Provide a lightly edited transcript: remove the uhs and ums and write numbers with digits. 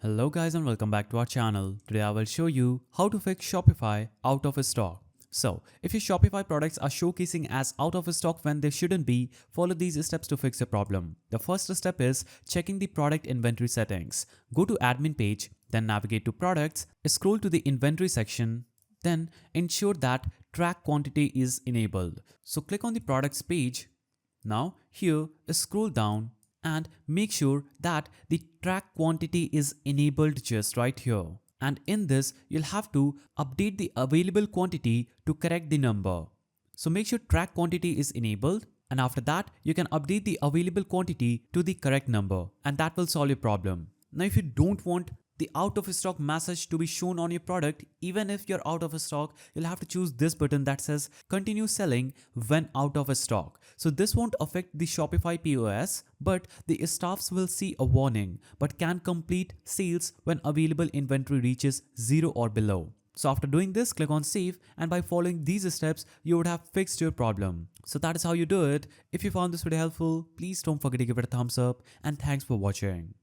Hello guys and welcome back to our channel. Today I will show you how to fix Shopify out of stock. So, if your Shopify products are showcasing as out of stock when they shouldn't be, follow these steps to fix the problem. The first step is checking the product inventory settings. Go to admin page, then navigate to products, scroll to the inventory section, then ensure that track quantity is enabled. So click on the products page. Now here scroll down and make sure that the track quantity is enabled just right here. And in this, you'll have to update the available quantity to correct the number. So make sure track quantity is enabled, and after that, you can update the available quantity to the correct number, and that will solve your problem. Now, if you don't want the out of stock message to be shown on your product, even if you're out of stock, you'll have to choose this button that says continue selling when out of stock. So this won't affect the Shopify POS, but the staffs will see a warning but can complete sales when available inventory reaches 0 or below. So after doing this, click on save, and by following these steps, you would have fixed your problem. So that is how you do it. If you found this video helpful, please don't forget to give it a thumbs up, and thanks for watching.